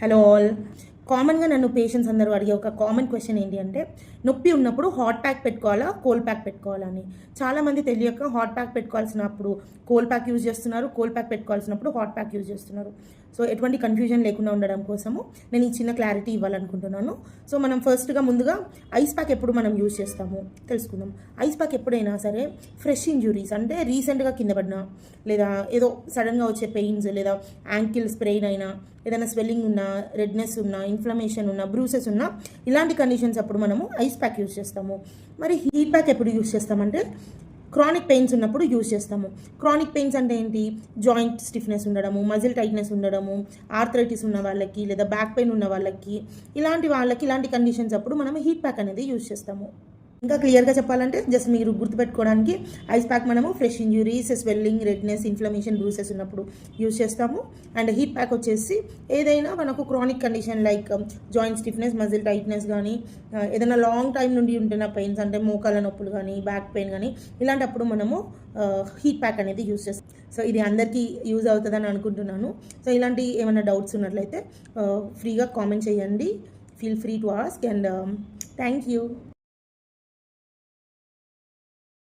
Hello all. కామన్గా నన్ను patients అందరూ అడిగే ఒక కామన్ క్వశ్చన్ ఏంటి అంటే, నొప్పి ఉన్నప్పుడు హాట్ ప్యాక్ పెట్టుకోవాలా, కోల్డ్ ప్యాక్ పెట్టుకోవాలా అని. చాలామంది తెలియక హాట్ ప్యాక్ పెట్టుకోవాల్సినప్పుడు కోల్డ్ ప్యాక్ యూజ్ చేస్తున్నారు, కోల్డ్ ప్యాక్ పెట్టుకోవాల్సినప్పుడు హాట్ ప్యాక్ యూజ్ చేస్తున్నారు. సో ఎటువంటి కన్ఫ్యూజన్ లేకుండా ఉండడం కోసము నేను ఈ చిన్న క్లారిటీ ఇవ్వాలనుకుంటున్నాను. సో మనం ముందుగా ఐస్ ప్యాక్ ఎప్పుడు మనం యూజ్ చేస్తాము తెలుసుకుందాం. ఐస్ ప్యాక్ ఎప్పుడైనా సరే ఫ్రెష్ ఇంజురీస్ అంటే రీసెంట్గా కింద పడినా, లేదా ఏదో సడన్గా వచ్చే పెయిన్స్, లేదా యాంకిల్ స్ప్రెయిన్ అయినా, ఏదైనా స్వెల్లింగ్ ఉన్నా, రెడ్నెస్ ఉన్నా, ఇన్ఫ్లమేషన్ ఉన్నా, బ్రూసెస్ ఉన్నా, ఇలాంటి కండిషన్స్ అప్పుడు మనము ఐస్ ప్యాక్ యూజ్ చేస్తాము. మరి హీట్ ప్యాక్ ఎప్పుడు యూజ్ చేస్తామంటే క్రానిక్ పెయిన్స్ ఉన్నప్పుడు యూజ్ చేస్తాము. క్రానిక్ పెయిన్స్ అంటే ఏంటి? జాయింట్ స్టిఫ్నెస్ ఉండడము, మజిల్ టైట్నెస్ ఉండడము, ఆర్థరైటిస్ ఉన్న వాళ్ళకి, లేదా బ్యాక్ పెయిన్ ఉన్న వాళ్ళకి, ఇలాంటి కండిషన్స్ అప్పుడు మనం హీట్ ప్యాక్ అనేది యూజ్ చేస్తాము. ఇంకా క్లియర్గా చెప్పాలంటే జస్ట్ మీరు గుర్తుపెట్టుకోవడానికి ఐస్ ప్యాక్ మనము fresh injuries, swelling, redness, inflammation, బ్రూసెస్ ఉన్నప్పుడు యూజ్ చేస్తాము. అండ్ హీట్ ప్యాక్ వచ్చేసి ఏదైనా మనకు chronic condition like joint stiffness, muscle tightness కానీ, ఏదైనా లాంగ్ టైం నుండి ఉంటున్న పెయిన్స్ అంటే మోకాళ్ళ నొప్పులు కానీ, బ్యాక్ పెయిన్ కానీ, ఇలాంటప్పుడు మనము హీట్ ప్యాక్ అనేది యూజ్ చేస్తాం. సో ఇది అందరికీ యూజ్ అవుతుందని అనుకుంటున్నాను. సో ఇలాంటి ఏమైనా డౌట్స్ ఉన్నట్లయితే ఫ్రీగా కామెంట్ చేయండి. Feel free to ask and thank you.